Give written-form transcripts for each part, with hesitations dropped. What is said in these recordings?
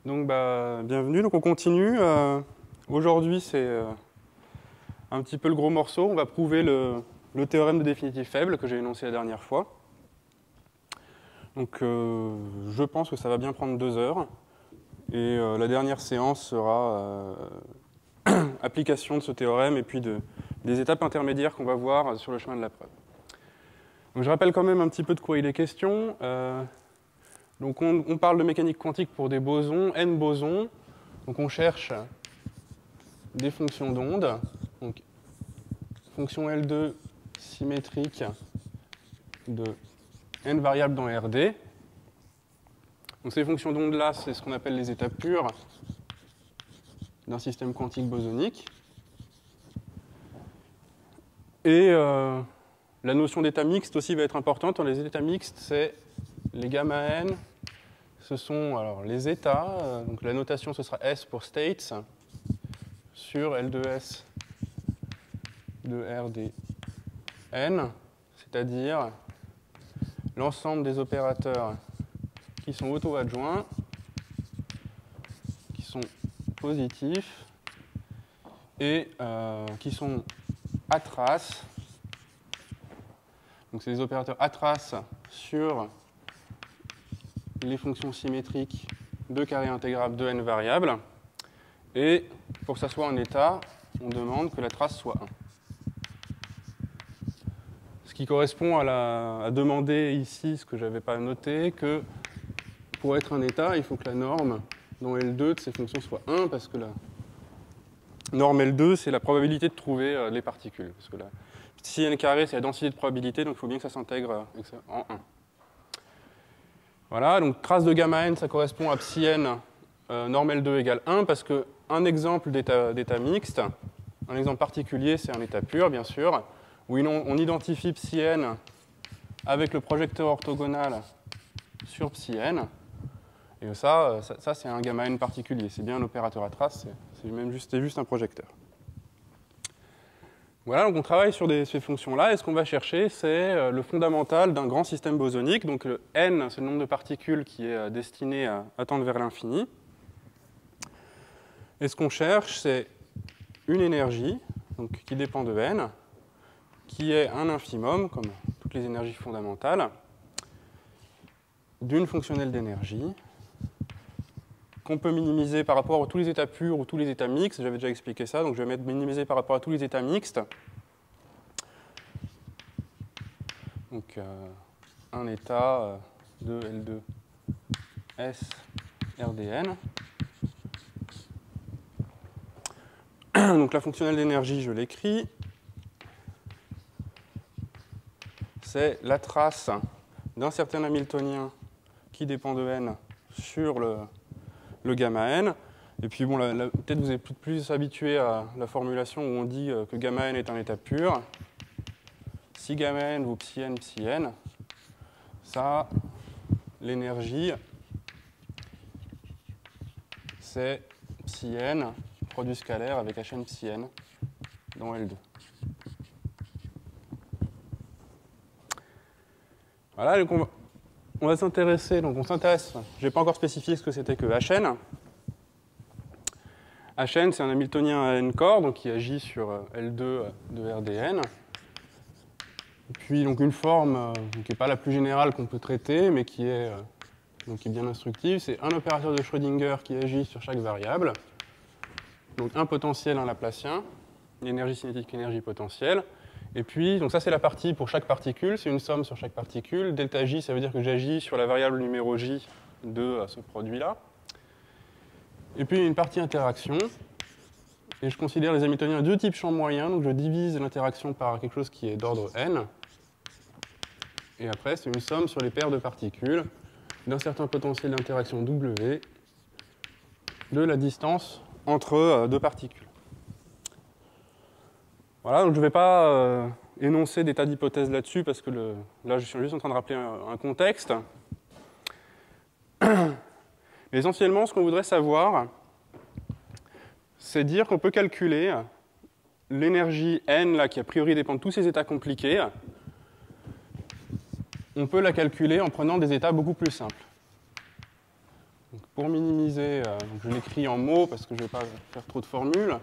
Donc, bienvenue. Donc, on continue. Aujourd'hui, c'est un petit peu le gros morceau. On va prouver le théorème de définitif faible que j'ai énoncé la dernière fois. Donc, je pense que ça va bien prendre 2 heures. Et la dernière séance sera application de ce théorème et puis des étapes intermédiaires qu'on va voir sur le chemin de la preuve. Donc, je rappelle quand même un petit peu de quoi il est question. Donc on parle de mécanique quantique pour des bosons, n bosons. Donc on cherche des fonctions d'onde. Donc fonction L2 symétrique de n variables dans Rd. Donc ces fonctions d'onde-là, c'est ce qu'on appelle les états purs d'un système quantique bosonique. Et la notion d'état mixte aussi va être importante. Dans les états mixtes, c'est les gamma n, ce sont alors les états, donc la notation ce sera S pour states, sur L2S de Rd(n), c'est-à-dire l'ensemble des opérateurs qui sont auto-adjoints, qui sont positifs et qui sont à trace. Donc c'est les opérateurs à trace sur les fonctions symétriques de carré intégrable de n variables. Et pour que ça soit un état, on demande que la trace soit 1. Ce qui correspond à demander ici, ce que je n'avais pas noté, que pour être un état, il faut que la norme dans L2 de ces fonctions soit 1, parce que la norme L2, c'est la probabilité de trouver les particules. Parce que si n carré, c'est la densité de probabilité, donc il faut bien que ça s'intègre en 1. Voilà, donc trace de gamma n, ça correspond à psi n, norme L2 égale 1, parce qu'un exemple d'état mixte, un exemple particulier, c'est un état pur, bien sûr, où on identifie psi n avec le projecteur orthogonal sur psi n, et ça c'est un gamma n particulier, c'est bien un opérateur à trace, c'est juste un projecteur. Voilà, donc on travaille sur ces fonctions-là, et ce qu'on va chercher, c'est le fondamental d'un grand système bosonique. Donc le n, c'est le nombre de particules qui est destiné à tendre vers l'infini. Et ce qu'on cherche, c'est une énergie donc, qui dépend de n, qui est un infimum, comme toutes les énergies fondamentales, d'une fonctionnelle d'énergie, qu'on peut minimiser par rapport à tous les états purs ou tous les états mixtes. J'avais déjà expliqué ça, donc je vais mettre minimiser par rapport à tous les états mixtes. Donc un état de L2S Rd(n). Donc la fonctionnelle d'énergie, je l'écris. C'est la trace d'un certain Hamiltonien qui dépend de n sur le gamma n. Et puis, bon, peut-être vous êtes plus habitué à la formulation où on dit que gamma n est un état pur. Si gamma n vaut psi n, ça, l'énergie, c'est psi n, produit scalaire avec hn psi n dans L2. Voilà, donc on va s'intéresser, donc on s'intéresse, je n'ai pas encore spécifié ce que c'était que hn. Hn, c'est un Hamiltonien à n corps, donc qui agit sur L2 de Rd(n). Et puis donc une forme qui n'est pas la plus générale qu'on peut traiter, mais qui est bien instructive, c'est un opérateur de Schrödinger qui agit sur chaque variable. Donc un potentiel, un laplacien, l'énergie cinétique, l'énergie potentielle. Et puis, donc ça c'est la partie pour chaque particule, c'est une somme sur chaque particule. Delta J, ça veut dire que j'agis sur la variable numéro J de ce produit-là. Et puis une partie interaction. Et je considère les Hamiltoniens de type champ moyen, donc je divise l'interaction par quelque chose qui est d'ordre n. Et après, c'est une somme sur les paires de particules d'un certain potentiel d'interaction W de la distance entre deux particules. Voilà, donc je ne vais pas énoncer des tas d'hypothèses là-dessus, parce que là, je suis juste en train de rappeler un contexte. Mais essentiellement, ce qu'on voudrait savoir, c'est dire qu'on peut calculer l'énergie n, là, qui a priori dépend de tous ces états compliqués. On peut la calculer en prenant des états beaucoup plus simples. Donc pour minimiser, donc je l'écris en mots parce que je ne vais pas faire trop de formules.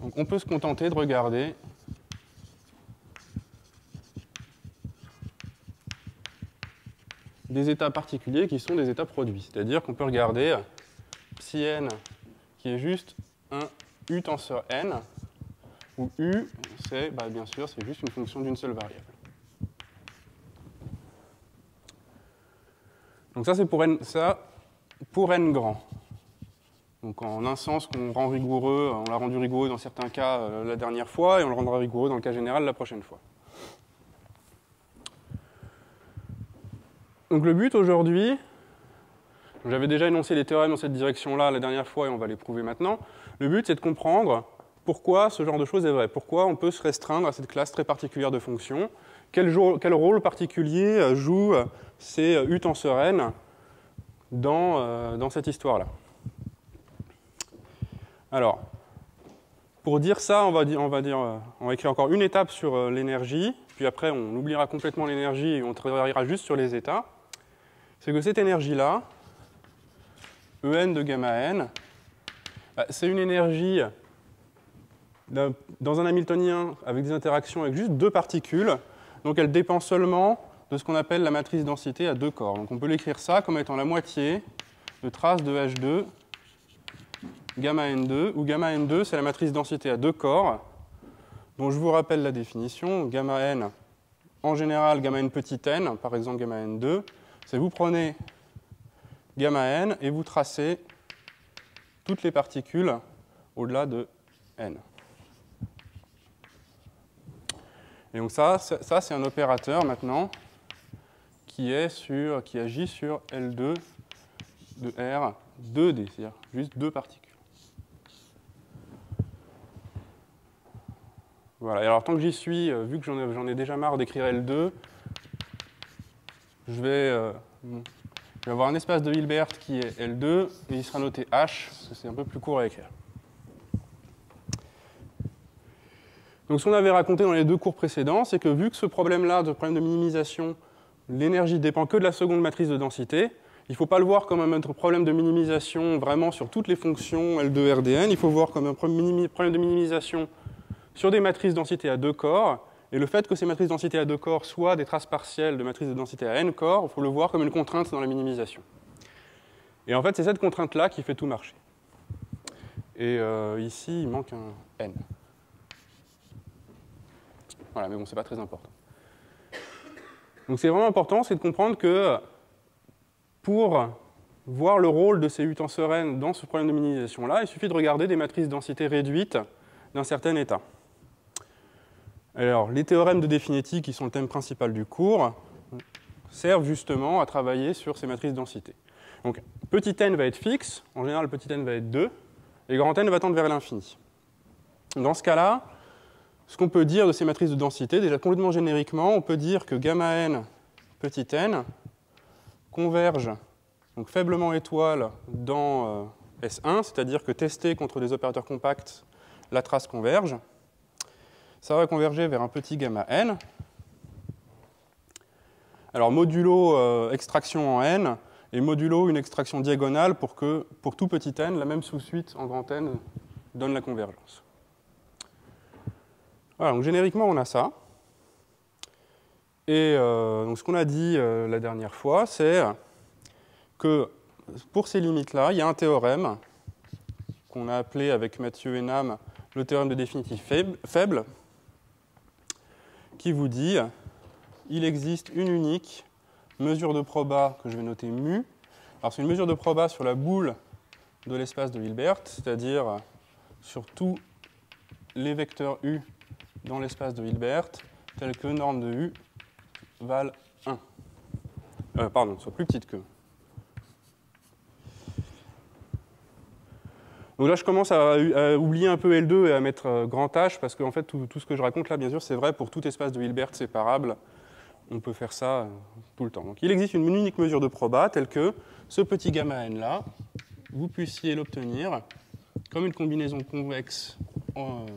Donc on peut se contenter de regarder des états particuliers qui sont des états produits. C'est-à-dire qu'on peut regarder psi n qui est juste un u tenseur n, où u, c'est, bien sûr, c'est juste une fonction d'une seule variable. Donc ça, c'est pour n grand. Donc en un sens qu'on rend rigoureux, on l'a rendu rigoureux dans certains cas la dernière fois, et on le rendra rigoureux dans le cas général la prochaine fois. Donc le but aujourd'hui, j'avais déjà énoncé les théorèmes dans cette direction-là la dernière fois, et on va les prouver maintenant. Le but, c'est de comprendre pourquoi ce genre de choses est vrai, pourquoi on peut se restreindre à cette classe très particulière de fonctions, quel rôle particulier jouent ces u tenseur n dans cette histoire-là. Alors, pour dire ça, on va écrire encore une étape sur l'énergie, puis après on oubliera complètement l'énergie et on travaillera juste sur les états. C'est que cette énergie-là, En de gamma n, c'est une énergie dans un Hamiltonien avec des interactions avec juste deux particules, donc elle dépend seulement de ce qu'on appelle la matrice densité à deux corps. Donc on peut l'écrire ça comme étant la moitié de trace de H2 gamma n2, où gamma n2 c'est la matrice densité à deux corps, dont je vous rappelle la définition. Gamma n, en général gamma n petit n, par exemple gamma n2, c'est vous prenez gamma n et vous tracez toutes les particules au-delà de n. Et donc ça c'est un opérateur maintenant qui agit sur L2 de R 2D, c'est-à-dire juste deux particules. Voilà, et alors tant que j'y suis, vu que j'en ai déjà marre d'écrire L2, je vais avoir un espace de Hilbert qui est L2, et il sera noté H, parce que c'est un peu plus court à écrire. Donc ce qu'on avait raconté dans les deux cours précédents, c'est que vu que ce problème-là, de problème de minimisation, l'énergie dépend que de la seconde matrice de densité, il ne faut pas le voir comme un problème de minimisation vraiment sur toutes les fonctions L2, RDN, il faut voir comme un problème de minimisation sur des matrices densité à deux corps, et le fait que ces matrices densité à deux corps soient des traces partielles de matrices de densité à n corps, il faut le voir comme une contrainte dans la minimisation. Et en fait, c'est cette contrainte-là qui fait tout marcher. Et ici, il manque un n. Voilà, mais bon, c'est pas très important. Donc c'est vraiment important, c'est de comprendre que pour voir le rôle de ces u tenseur n dans ce problème de minimisation-là, il suffit de regarder des matrices densité réduites d'un certain état. Alors, les théorèmes de définitive, qui sont le thème principal du cours, servent justement à travailler sur ces matrices densité. Donc, petit n va être fixe, en général, petit n va être 2, et grand n va tendre vers l'infini. Dans ce cas-là, ce qu'on peut dire de ces matrices de densité, déjà complètement génériquement, on peut dire que gamma n, petit n, converge donc faiblement étoile dans S1, c'est-à-dire que testé contre des opérateurs compacts, la trace converge. Ça va converger vers un petit gamma n. Alors modulo extraction en n et modulo une extraction diagonale pour que pour tout petit n, la même sous-suite en grand n donne la convergence. Voilà, donc génériquement on a ça. Et donc ce qu'on a dit la dernière fois, c'est que pour ces limites-là, il y a un théorème qu'on a appelé avec Mathieu et Nam le théorème de définitive faible, qui vous dit il existe une unique mesure de proba que je vais noter mu. Alors c'est une mesure de proba sur la boule de l'espace de Hilbert, c'est-à-dire sur tous les vecteurs u dans l'espace de Hilbert, tels que norme de u valent 1. Pardon, soit plus petite que. Donc là, je commence à oublier un peu L2 et à mettre grand H, parce qu'en fait, tout ce que je raconte là, bien sûr, c'est vrai pour tout espace de Hilbert séparable. On peut faire ça tout le temps. Donc il existe une unique mesure de proba, telle que ce petit gamma n là, vous puissiez l'obtenir comme une combinaison convexe en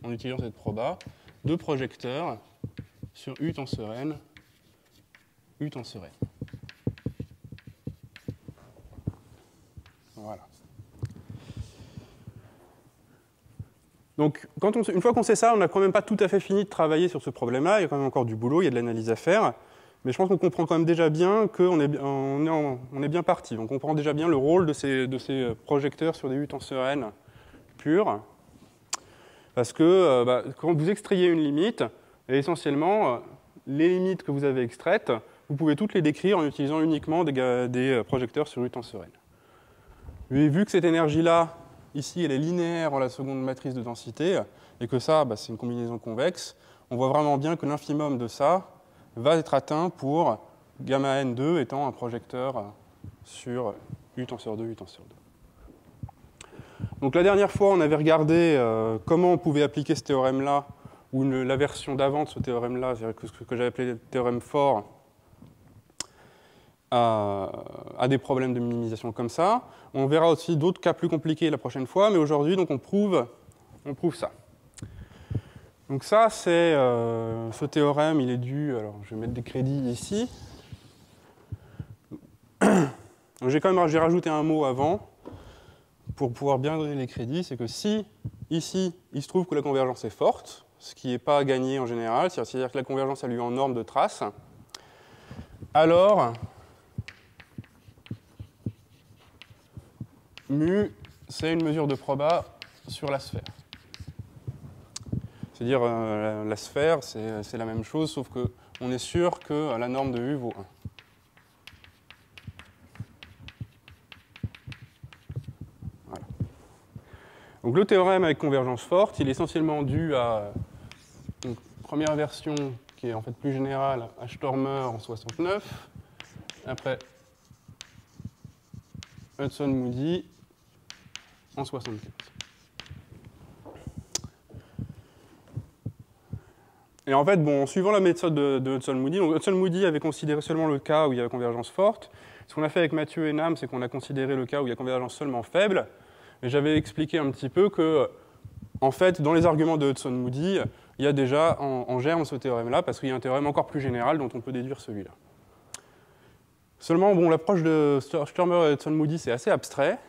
utilisant cette proba de projecteurs sur U tenseur n, U tenseur n. Donc, une fois qu'on sait ça, on n'a quand même pas tout à fait fini de travailler sur ce problème-là. Il y a quand même encore du boulot, il y a de l'analyse à faire. Mais je pense qu'on comprend quand même déjà bien qu'on est bien parti. On comprend déjà bien le rôle de ces projecteurs sur des U tenseur n purs. Parce que quand vous extrayez une limite, et essentiellement, les limites que vous avez extraites, vous pouvez toutes les décrire en utilisant uniquement des projecteurs sur U tenseur n. Et vu que cette énergie-là, ici, elle est linéaire en la seconde matrice de densité, et que ça, c'est une combinaison convexe, on voit vraiment bien que l'infimum de ça va être atteint pour gamma n2 étant un projecteur sur U tenseur 2, U tenseur 2. Donc la dernière fois, on avait regardé comment on pouvait appliquer ce théorème-là, ou la version d'avant de ce théorème-là, c'est-à-dire ce que j'avais appelé le théorème fort, à des problèmes de minimisation comme ça. On verra aussi d'autres cas plus compliqués la prochaine fois, mais aujourd'hui, donc, on prouve ça. Donc ça, c'est ce théorème, il est dû, alors je vais mettre des crédits ici. J'ai rajouté un mot avant, pour pouvoir bien donner les crédits, c'est que si, ici, il se trouve que la convergence est forte, ce qui n'est pas gagné en général, c'est-à-dire que la convergence a lieu en norme de trace, alors, mu, c'est une mesure de proba sur la sphère. C'est-à-dire, la sphère, c'est la même chose, sauf qu'on est sûr que la norme de U vaut 1. Voilà. Donc le théorème avec convergence forte, il est essentiellement dû à une première version qui est en fait plus générale, à Stormer en 69, après Hudson-Moody en 75. Et en fait, en suivant la méthode de Hudson-Moody, Hudson-Moody avait considéré seulement le cas où il y avait convergence forte. Ce qu'on a fait avec Mathieu et Nam, c'est qu'on a considéré le cas où il y a convergence seulement faible. Et j'avais expliqué un petit peu que, en fait, dans les arguments de Hudson-Moody, il y a déjà en germe ce théorème-là, parce qu'il y a un théorème encore plus général dont on peut déduire celui-là. Seulement, l'approche de Sturmer et Hudson-Moody, c'est assez abstrait,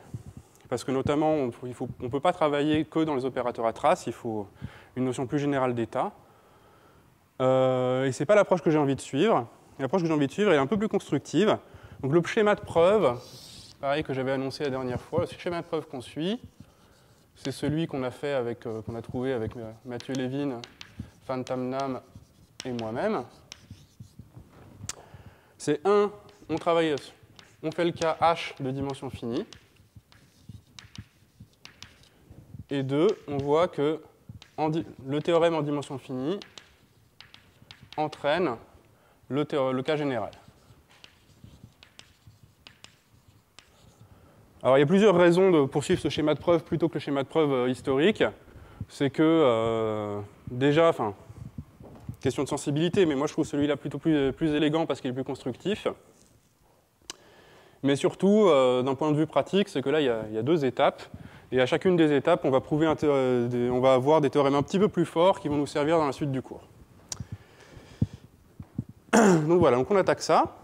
parce que notamment, on ne peut pas travailler que dans les opérateurs à traces, il faut une notion plus générale d'état. Et ce n'est pas l'approche que j'ai envie de suivre. L'approche que j'ai envie de suivre est un peu plus constructive. Donc le schéma de preuve, pareil que j'avais annoncé la dernière fois, le schéma de preuve qu'on suit, c'est celui qu'on a trouvé avec Mathieu Lévin, Phan Tam Nam et moi-même. C'est on fait le cas H de dimension finie. Et 2, on voit que le théorème en dimension finie entraîne le cas général. Alors il y a plusieurs raisons de poursuivre ce schéma de preuve plutôt que le schéma de preuve historique. C'est que, déjà, question de sensibilité, mais moi je trouve celui-là plutôt plus élégant parce qu'il est plus constructif. Mais surtout, d'un point de vue pratique, c'est que là, il y a 2 étapes. Et à chacune des étapes, on va avoir des théorèmes un petit peu plus forts qui vont nous servir dans la suite du cours. Donc voilà, on attaque ça.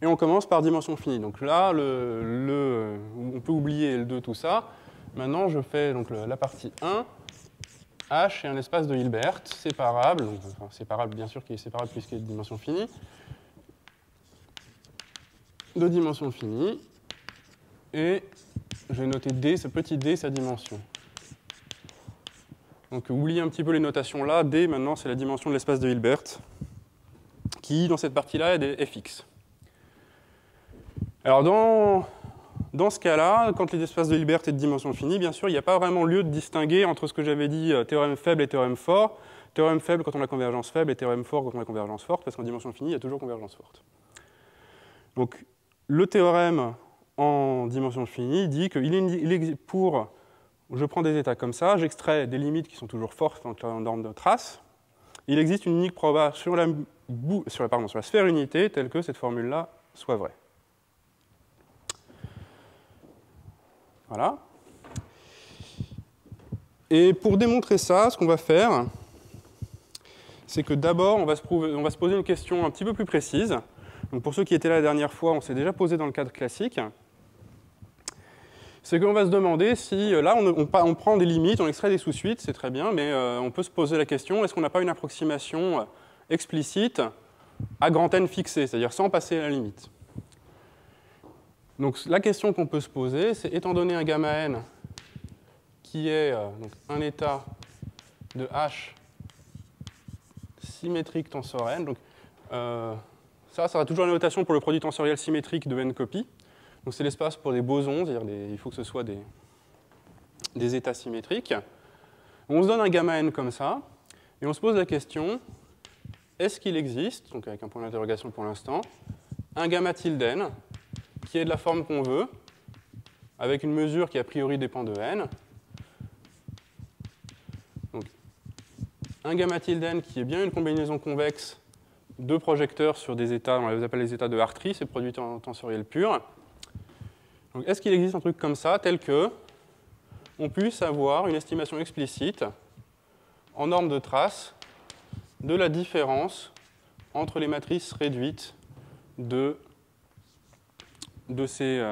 Et on commence par dimension finie. Donc là, on peut oublier L2, tout ça. Maintenant, je fais donc la partie 1. H est un espace de Hilbert, séparable. Donc, séparable, bien sûr, qui est séparable puisqu'il est de dimension finie. De dimension finie. Et je vais noter D, ce petit D, sa dimension. Donc oubliez un petit peu les notations là. D, maintenant, c'est la dimension de l'espace de Hilbert, qui, dans cette partie-là, est fx. Alors, dans ce cas-là, quand les espaces de Hilbert est de dimension finie, bien sûr, il n'y a pas vraiment lieu de distinguer entre ce que j'avais dit, théorème faible et théorème fort. Théorème faible quand on a convergence faible et théorème fort quand on a convergence forte, parce qu'en dimension finie, il y a toujours convergence forte. Donc, le théorème en dimension finie dit que je prends des états comme ça, j'extrais des limites qui sont toujours fortes en norme de trace. Il existe une unique proba sur la sphère unité telle que cette formule-là soit vraie. Voilà. Et pour démontrer ça, ce qu'on va faire, c'est que d'abord, on va se poser une question un petit peu plus précise. Donc pour ceux qui étaient là la dernière fois, on s'est déjà posé dans le cadre classique. c'est qu'on va se demander si, là, on prend des limites, on extrait des sous-suites, c'est très bien, mais on peut se poser la question, est-ce qu'on n'a pas une approximation explicite à grand N fixé, c'est-à-dire sans passer la limite? Donc la question qu'on peut se poser, c'est, étant donné un gamma n qui est donc un état de H symétrique tensor n, donc ça sera toujours la notation pour le produit tensoriel symétrique de n copies. Donc c'est l'espace pour des bosons, c'est-à-dire il faut que ce soit des états symétriques. On se donne un gamma n comme ça, et on se pose la question, est-ce qu'il existe, donc avec un point d'interrogation pour l'instant, un gamma tilde n qui est de la forme qu'on veut, avec une mesure qui a priori dépend de n. Donc, un gamma tilde n qui est bien une combinaison convexe de projecteurs sur des états, on les appelle les états de Hartree, c'est produit tensoriel pur. Donc, est-ce qu'il existe un truc comme ça, tel que on puisse avoir une estimation explicite en norme de trace de la différence entre les matrices réduites de ces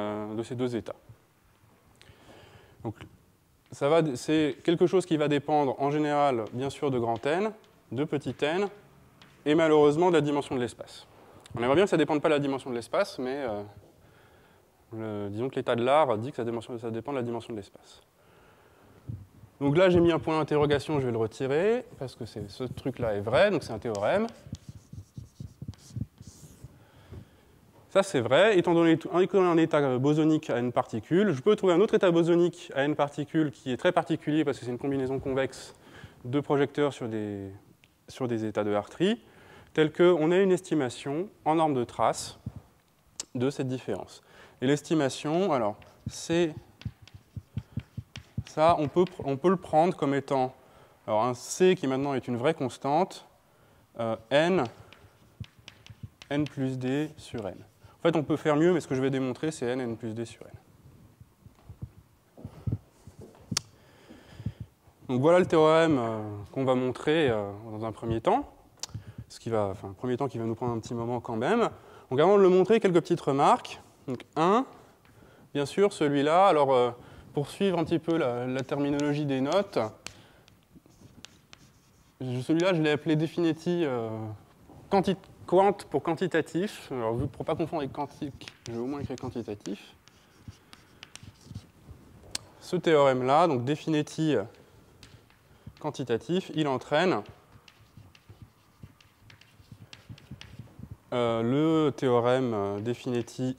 deux états. Donc, c'est quelque chose qui va dépendre en général, bien sûr, de grand N, de petit n, et malheureusement de la dimension de l'espace. On aimerait bien que ça ne dépende pas de la dimension de l'espace, mais disons que l'état de l'art dit que ça dépend de la dimension de l'espace. Donc là, j'ai mis un point d'interrogation, je vais le retirer, parce que ce truc-là est vrai, donc c'est un théorème. Ça, c'est vrai. Étant donné un état bosonique à n particules, je peux trouver un autre état bosonique à n particules qui est très particulier, parce que c'est une combinaison convexe de projecteurs sur des états de Hartree, tel qu'on a une estimation en norme de trace de cette différence. Et l'estimation, alors, c'est ça, on peut le prendre comme étant alors un C qui maintenant est une vraie constante, n plus d sur n. En fait, on peut faire mieux, mais ce que je vais démontrer, c'est n plus d sur n. Donc voilà le théorème qu'on va montrer dans un premier temps, un premier temps qui va nous prendre un petit moment quand même. Donc avant de le montrer, quelques petites remarques. Donc 1, bien sûr, celui-là, alors pour suivre un petit peu la terminologie des notes, celui-là, je l'ai appelé Definity quant pour quantitatif. Alors, pour ne pas confondre avec quantique, je vais au moins écrire quantitatif. Ce théorème-là, donc Definity quantitatif, il entraîne le théorème Definity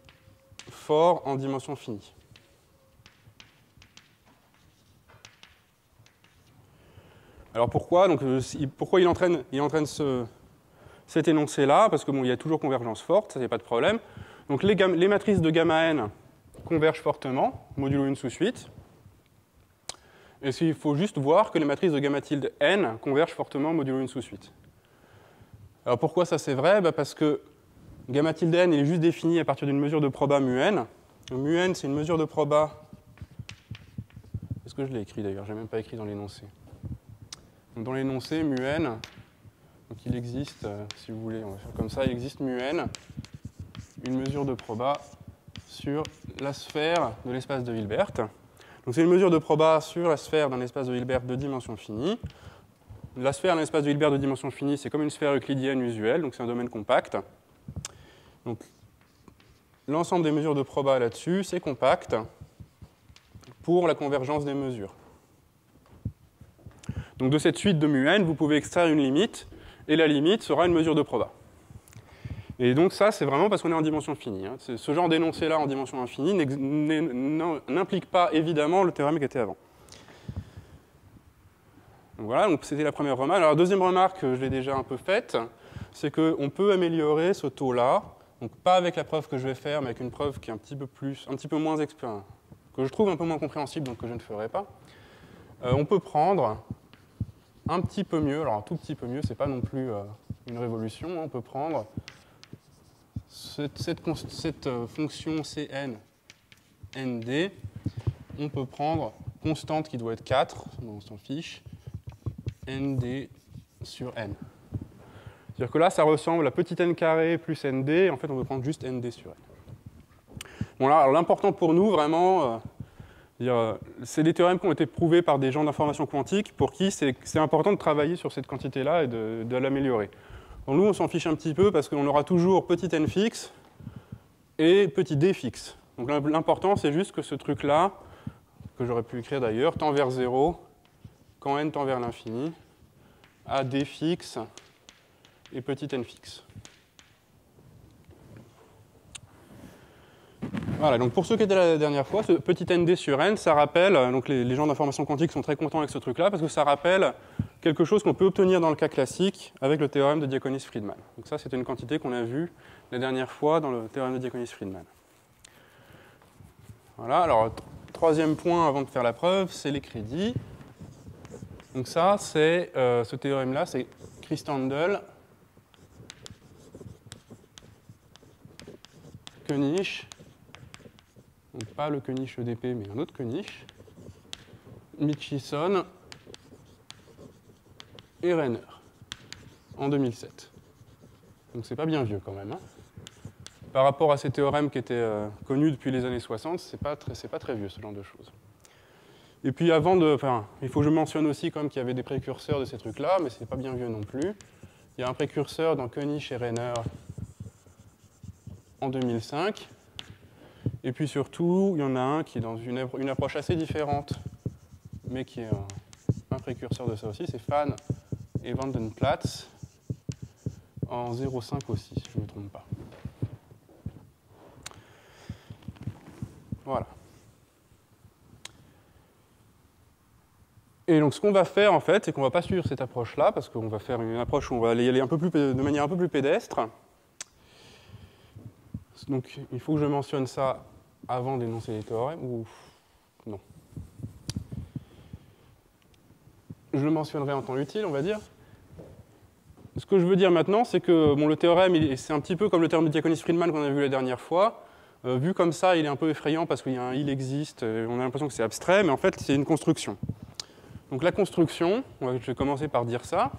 fort en dimension finie. Alors pourquoi? Donc, pourquoi il entraîne cet énoncé-là? Parce que bon, il y a toujours convergence forte, ça, il n'y a pas de problème. Donc les matrices de gamma n convergent fortement, modulo une sous-suite. Et il faut juste voir que les matrices de gamma tilde n convergent fortement, modulo une sous-suite. Alors pourquoi ça c'est vrai? Parce que gamma tilde n est juste défini à partir d'une mesure de proba mu n. Donc, mu n, c'est une mesure de proba. Est-ce que je l'ai écrit d'ailleurs? Je n'ai même pas écrit dans l'énoncé. Dans l'énoncé, mu n, donc il existe, si vous voulez, on va faire comme ça, il existe mu n, une mesure de proba sur la sphère de l'espace de Hilbert. Donc c'est une mesure de proba sur la sphère d'un espace de Hilbert de dimension finie. La sphère d'un espace de Hilbert de dimension finie, c'est comme une sphère euclidienne usuelle, donc c'est un domaine compact. Donc l'ensemble des mesures de proba là-dessus, c'est compact pour la convergence des mesures. Donc de cette suite de mu n, vous pouvez extraire une limite, et la limite sera une mesure de proba. Et donc ça, c'est vraiment parce qu'on est en dimension finie. Hein. Ce genre d'énoncé-là en dimension infinie n'implique pas évidemment le théorème qui était avant. Donc voilà, donc c'était la première remarque. Alors la deuxième remarque, je l'ai déjà un peu faite, c'est qu'on peut améliorer ce taux-là, donc pas avec la preuve que je vais faire, mais avec une preuve qui est un petit peu moins que je trouve un peu moins compréhensible, donc que je ne ferai pas. On peut prendre un petit peu mieux, alors un tout petit peu mieux, c'est pas non plus une révolution, on peut prendre cette fonction Cn nd, on peut prendre constante qui doit être 4, on s'en fiche, nd sur n. C'est-à-dire que là, ça ressemble à petit n carré plus nd, en fait, on peut prendre juste nd sur n. Bon, là, l'important pour nous, vraiment, C'est des théorèmes qui ont été prouvés par des gens d'information quantique pour qui c'est important de travailler sur cette quantité-là et de l'améliorer. Donc nous, on s'en fiche un petit peu parce qu'on aura toujours petit n fixe et petit d fixe. Donc l'important, c'est juste que ce truc-là, que j'aurais pu écrire d'ailleurs, tend vers 0 quand n tend vers l'infini, a d fixe et petit n fixe. Voilà, donc pour ceux qui étaient là la dernière fois, ce petit nd sur n, ça rappelle, donc les gens d'information quantique sont très contents avec ce truc-là, parce que ça rappelle quelque chose qu'on peut obtenir dans le cas classique avec le théorème de Diaconis-Friedman. Donc ça, c'était une quantité qu'on a vue la dernière fois dans le théorème de Diaconis-Friedman. Voilà, alors troisième point avant de faire la preuve, c'est les crédits. Donc ça, c'est ce théorème-là, c'est Christandel, Koenig, donc pas le Koenig EDP, mais un autre Koenig, Mitchison et Renner, en 2007. Donc c'est pas bien vieux quand même. Hein. Par rapport à ces théorèmes qui étaient connus depuis les années 60, c'est pas très vieux ce genre de choses. Et puis il faut que je mentionne aussi quand même qu'il y avait des précurseurs de ces trucs-là, mais c'est pas bien vieux non plus. Il y a un précurseur dans Koenig et Renner en 2005. Et puis surtout, il y en a un qui est dans une approche assez différente, mais qui est un précurseur de ça aussi, c'est Fan et Van den Platz, en 0,5 aussi, si je ne me trompe pas. Voilà. Et donc ce qu'on va faire en fait, c'est qu'on ne va pas suivre cette approche-là, parce qu'on va faire une approche où on va y aller de manière un peu plus pédestre. Donc il faut que je mentionne ça avant d'énoncer les théorèmes, ou non. Je le mentionnerai en temps utile, on va dire. Ce que je veux dire maintenant, c'est que le théorème, c'est un petit peu comme le théorème de Diaconis-Friedman qu'on a vu la dernière fois. Vu comme ça, il est un peu effrayant parce qu'il y a un il existe, on a l'impression que c'est abstrait, mais en fait, c'est une construction. Donc la construction, je vais commencer par dire ça.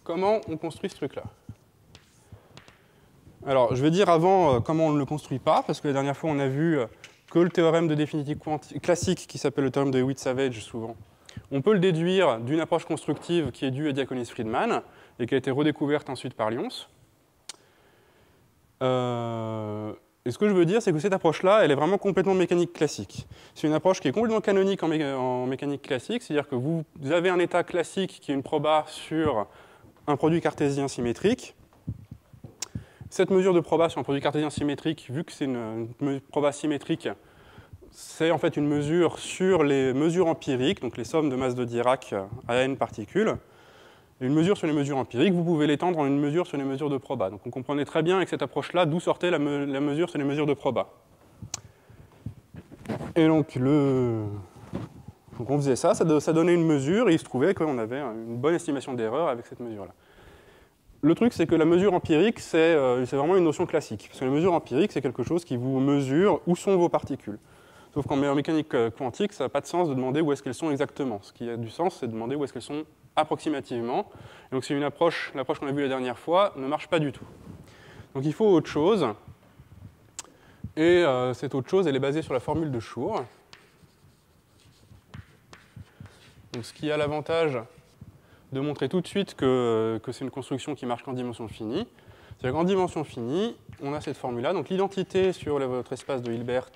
Comment on construit ce truc-là? Alors, je vais dire avant comment on ne le construit pas, parce que la dernière fois, on a vu que le théorème de définitive classique, qui s'appelle le théorème de Hewitt-Savage souvent, on peut le déduire d'une approche constructive qui est due à Diaconis-Friedman et qui a été redécouverte ensuite par Lyons. Et ce que je veux dire, c'est que cette approche-là, elle est vraiment complètement mécanique classique. C'est une approche qui est complètement canonique en mécanique classique, c'est-à-dire que vous avez un état classique qui est une proba sur un produit cartésien symétrique. Cette mesure de proba sur un produit cartésien symétrique, vu que c'est une proba symétrique, c'est en fait une mesure sur les mesures empiriques, donc les sommes de masse de Dirac à n particules. Et une mesure sur les mesures empiriques, vous pouvez l'étendre en une mesure sur les mesures de proba. Donc on comprenait très bien avec cette approche-là d'où sortait la mesure sur les mesures de proba. Et donc, on faisait ça donnait une mesure, et il se trouvait qu'on avait une bonne estimation d'erreur avec cette mesure-là. Le truc, c'est que la mesure empirique, c'est vraiment une notion classique. Parce que la mesure empirique, c'est quelque chose qui vous mesure où sont vos particules. Sauf qu'en mécanique quantique, ça n'a pas de sens de demander où est-ce qu'elles sont exactement. Ce qui a du sens, c'est de demander où est-ce qu'elles sont approximativement. Et donc c'est l'approche qu'on a vue la dernière fois, ne marche pas du tout. Donc il faut autre chose. Et cette autre chose, elle est basée sur la formule de Schur. Donc ce qui a l'avantage de montrer tout de suite que c'est une construction qui marche qu'en dimension finie. C'est-à-dire qu'en dimension finie, on a cette formule-là. Donc l'identité sur votre espace de Hilbert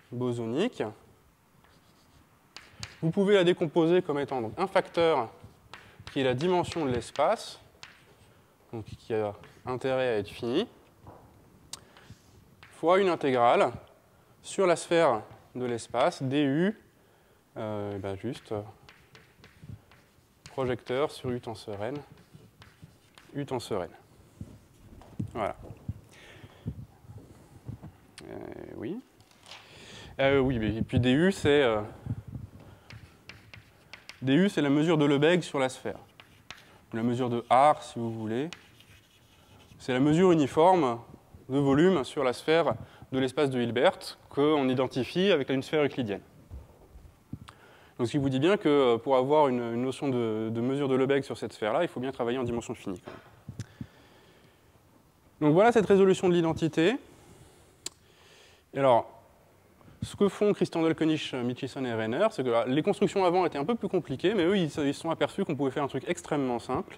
bosonique, vous pouvez la décomposer comme étant donc, un facteur qui est la dimension de l'espace, donc qui a intérêt à être fini, fois une intégrale sur la sphère de l'espace, du, juste projecteur sur U tenseur n, U tenseur n. Voilà. Oui. Oui, et puis du, c'est la mesure de Lebesgue sur la sphère. La mesure de R, si vous voulez. C'est la mesure uniforme de volume sur la sphère de l'espace de Hilbert qu'on identifie avec une sphère euclidienne. Donc ce qui vous dit bien que pour avoir une notion de mesure de Lebesgue sur cette sphère-là, il faut bien travailler en dimension finie. Quand même. Donc voilà cette résolution de l'identité. Alors, ce que font Christian Delkenich, Mitchison et Renner, c'est que les constructions avant étaient un peu plus compliquées, mais eux, ils se sont aperçus qu'on pouvait faire un truc extrêmement simple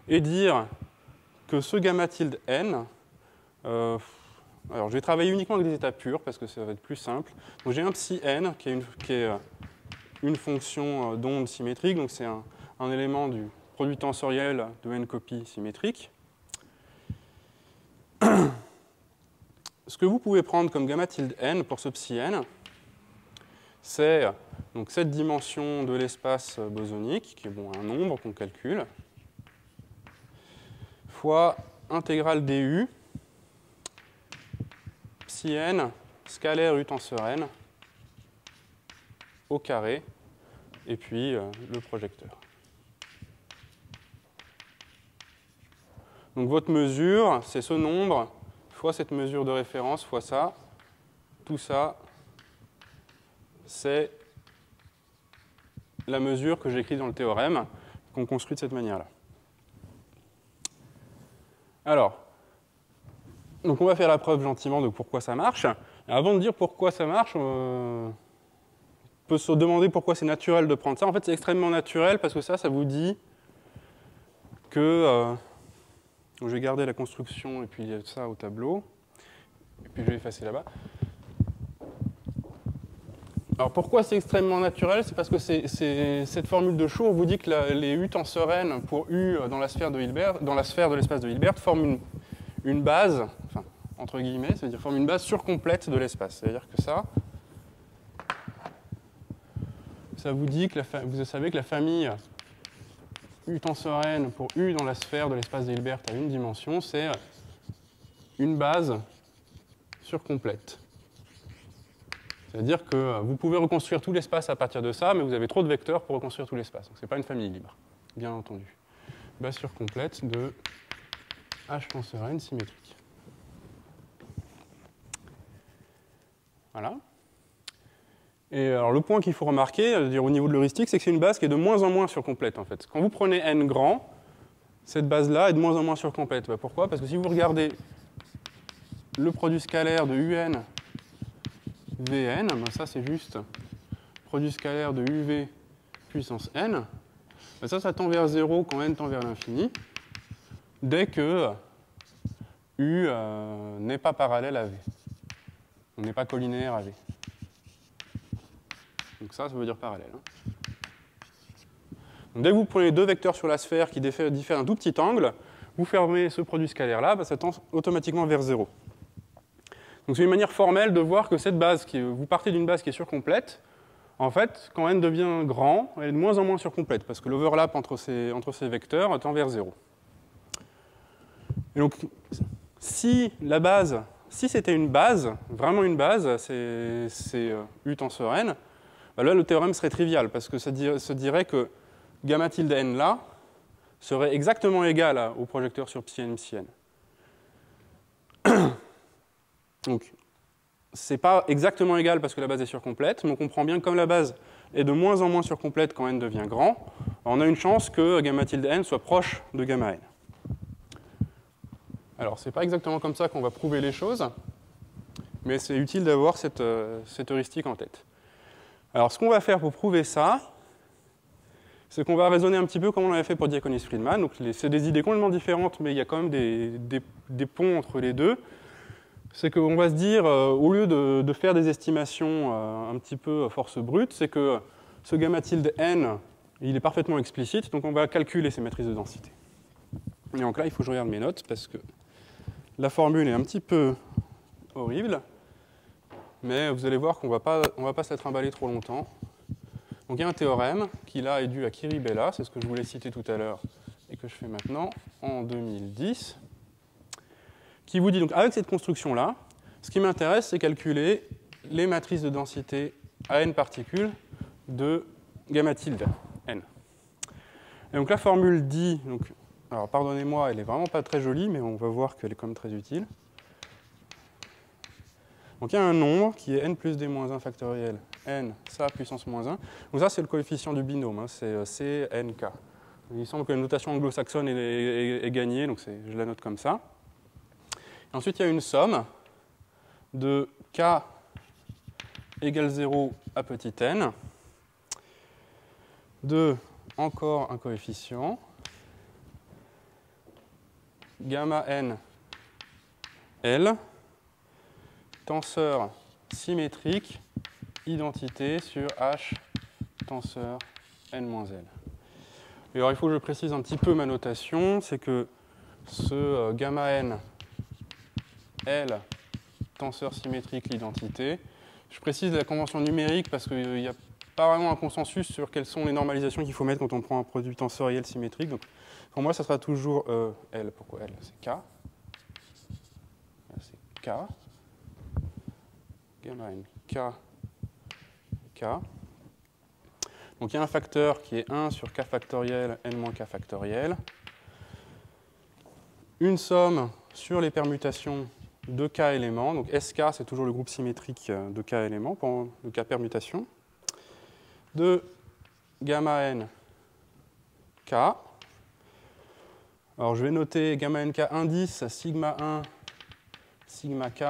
et dire que ce gamma tilde n, alors je vais travailler uniquement avec des états purs parce que ça va être plus simple. Donc j'ai un psi n qui est une fonction d'onde symétrique, donc c'est un élément du produit tensoriel de n copies symétriques. Ce que vous pouvez prendre comme gamma tilde n pour ce psi n, c'est donc cette dimension de l'espace bosonique, qui est un nombre qu'on calcule, fois intégrale du psi n scalaire u tenseur n au carré, et puis le projecteur. Donc votre mesure, c'est ce nombre fois cette mesure de référence fois ça. Tout ça, c'est la mesure que j'ai écrite dans le théorème, qu'on construit de cette manière-là. Alors, donc on va faire la preuve gentiment de pourquoi ça marche. Et avant de dire pourquoi ça marche, on peut se demander pourquoi c'est naturel de prendre ça. En fait, c'est extrêmement naturel parce que ça vous dit que... donc je vais garder la construction et puis ça au tableau. Et puis je vais effacer là-bas. Alors pourquoi c'est extrêmement naturel? C'est parce que cette formule de Schur vous dit que les U tenseur n pour U dans la sphère de Hilbert, dans la sphère de l'espace de Hilbert, forment une base, enfin entre guillemets, c'est-à-dire forment une base surcomplète de l'espace. C'est-à-dire que ça vous dit que vous savez que la famille U tenseur n pour U dans la sphère de l'espace de Hilbert à une dimension, c'est une base surcomplète. C'est-à-dire que vous pouvez reconstruire tout l'espace à partir de ça, mais vous avez trop de vecteurs pour reconstruire tout l'espace. Donc ce n'est pas une famille libre, bien entendu. Base surcomplète de H tenseur n symétrique. Voilà. Et alors le point qu'il faut remarquer, au niveau de l'heuristique, c'est que c'est une base qui est de moins en moins surcomplète en fait. Quand vous prenez n grand, cette base-là est de moins en moins surcomplète. Pourquoi? Parce que si vous regardez le produit scalaire de un Vn, ça c'est juste produit scalaire de uv puissance n, ça tend vers 0 quand n tend vers l'infini, dès que u n'est pas parallèle à v, on n'est pas collinéaire à v. Donc ça veut dire parallèle. Donc dès que vous prenez deux vecteurs sur la sphère qui diffèrent un tout petit angle, vous fermez ce produit scalaire-là, ça tend automatiquement vers 0. Donc c'est une manière formelle de voir que cette base, vous partez d'une base qui est surcomplète, en fait, quand n devient grand, elle est de moins en moins surcomplète, parce que l'overlap entre ces vecteurs tend vers 0. Et donc, si c'était une base, vraiment une base, c'est U tenseur n, là le théorème serait trivial, parce que ça dirait que gamma tilde n là serait exactement égal au projecteur sur psi n psi n. Donc, c'est pas exactement égal parce que la base est surcomplète, mais on comprend bien que comme la base est de moins en moins surcomplète quand n devient grand, on a une chance que gamma tilde n soit proche de gamma n. Alors, c'est pas exactement comme ça qu'on va prouver les choses, mais c'est utile d'avoir cette heuristique en tête. Alors, ce qu'on va faire pour prouver ça, c'est qu'on va raisonner un petit peu comme on l'avait fait pour Diaconis-Friedman. Donc, c'est des idées complètement différentes, mais il y a quand même des ponts entre les deux. C'est qu'on va se dire, au lieu de faire des estimations un petit peu force brute, c'est que ce gamma tilde n, il est parfaitement explicite, donc on va calculer ces matrices de densité. Et donc là, il faut que je regarde mes notes, parce que la formule est un petit peu horrible, mais vous allez voir qu'on ne va pas se la trimballer trop longtemps. Donc il y a un théorème qui là est dû à Kiribella, c'est ce que je voulais citer tout à l'heure et que je fais maintenant, en 2010. Qui vous dit, donc avec cette construction-là, ce qui m'intéresse, c'est calculer les matrices de densité à n particules de gamma tilde n. Et donc la formule dit, alors pardonnez-moi, elle est vraiment pas très jolie, mais on va voir qu'elle est quand même très utile. Donc il y a un nombre qui est n plus d-1 factoriel n, ça puissance moins 1. Donc ça, c'est le coefficient du binôme, c'est CNK. Il semble que la notation anglo-saxonne est gagnée, donc je la note comme ça. Ensuite, il y a une somme de k égale 0 à petit n. 2, encore un coefficient. Gamma n, L, tenseur symétrique, identité sur H, tenseur n-L. Et alors il faut que je précise un petit peu ma notation, c'est que ce gamma n, L, tenseur symétrique, l'identité, je précise la convention numérique parce qu'il n'y a pas vraiment un consensus sur quelles sont les normalisations qu'il faut mettre quand on prend un produit tensoriel symétrique. Donc, pour moi, ça sera toujours L. Pourquoi L? C'est K. C'est K. Gamma n, K, K. Donc, il y a un facteur qui est 1 sur K factoriel, n moins K factoriel. Une somme sur les permutations de K éléments. Donc, SK, c'est toujours le groupe symétrique de K éléments, de K permutation. De gamma n, K. Alors, je vais noter gamma nk indice, sigma 1, sigma k,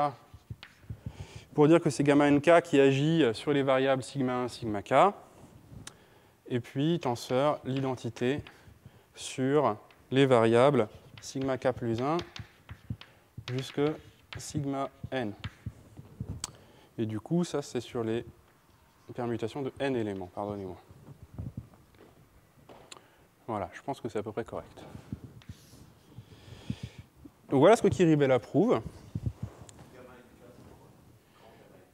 pour dire que c'est gamma nk qui agit sur les variables sigma 1, sigma k. Et puis, tenseur, l'identité sur les variables sigma k plus 1 jusque sigma n. Et du coup, ça, c'est sur les permutations de n éléments, pardonnez-moi. Voilà, je pense que c'est à peu près correct. Donc voilà ce que Kiribella prouve.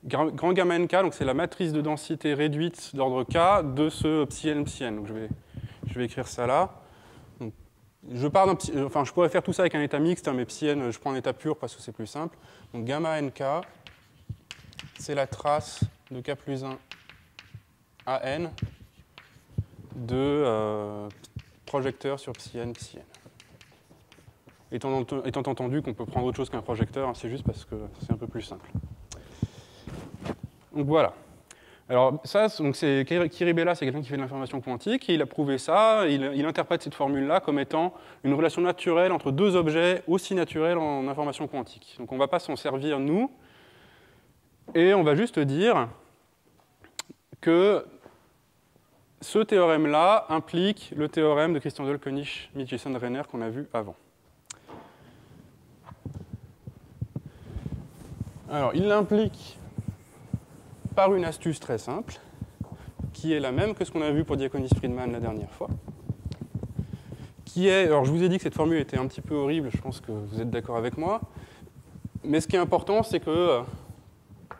Grand gamma nk, donc c'est la matrice de densité réduite d'ordre k de ce psi n psi n. Donc je vais écrire ça là. Donc, je pourrais faire tout ça avec un état mixte, hein, mais psi n, je prends un état pur parce que c'est plus simple. Donc gamma nk, c'est la trace de k plus 1 à n de projecteur sur psi n psi n. Étant entendu qu'on peut prendre autre chose qu'un projecteur, hein, c'est juste parce que c'est un peu plus simple. Donc voilà. Alors ça, c'est Kiribella, c'est quelqu'un qui fait de l'information quantique, et il a prouvé ça, il interprète cette formule-là comme étant une relation naturelle entre deux objets aussi naturels en information quantique. Donc on ne va pas s'en servir, nous, et on va juste dire que ce théorème-là implique le théorème de Christian König, Mitchison-Renner qu'on a vu avant. Alors, il l'implique par une astuce très simple, qui est la même que ce qu'on a vu pour Diaconis-Friedman la dernière fois, qui est, alors je vous ai dit que cette formule était un petit peu horrible, je pense que vous êtes d'accord avec moi, mais ce qui est important, c'est que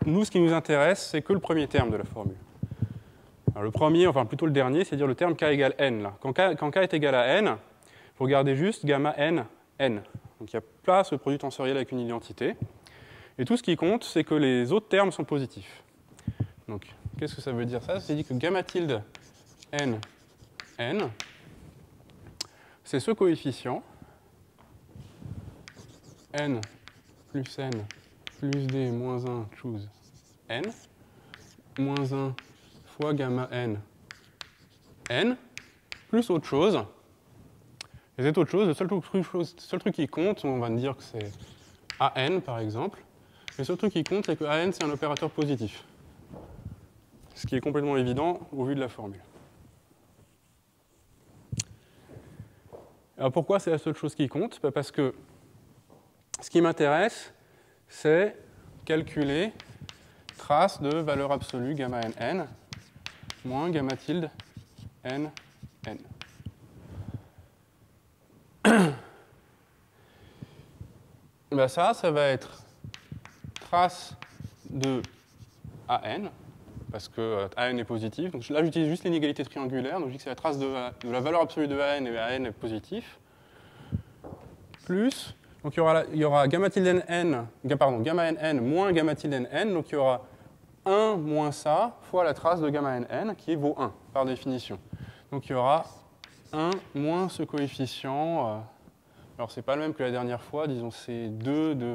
nous, ce qui nous intéresse, c'est que le premier terme de la formule. Alors le premier, enfin plutôt le dernier, c'est-à-dire le terme k égale n. Là. Quand k est égal à n, vous regardez juste gamma n, n. Donc il n'y a pas ce produit tensoriel avec une identité. Et tout ce qui compte, c'est que les autres termes sont positifs. Donc, qu'est-ce que ça veut dire ça? Ça dit que gamma tilde n, n, c'est ce coefficient, n plus n plus d moins 1 choose n, moins 1 fois gamma n, n, plus autre chose. Et cette autre chose, le seul truc qui compte, on va dire que c'est an par exemple. Le seul truc qui compte, c'est que an, c'est un opérateur positif. Ce qui est complètement évident au vu de la formule. Alors pourquoi c'est la seule chose qui compte? Parce que ce qui m'intéresse, c'est calculer trace de valeur absolue gamma n, n, moins gamma tilde n, n. Ben ça va être trace de an, parce que an est positif. Donc là, j'utilise juste l'inégalité triangulaire. Donc je dis que c'est la trace de la valeur absolue de an, et an est positif. Plus, donc il y aura gamma tilde n, gamma n moins gamma tilde n. Donc il y aura 1 moins ça fois la trace de gamma n, qui vaut 1 par définition. Donc il y aura 1 moins ce coefficient. Alors c'est pas le même que la dernière fois. Disons c'est 2 de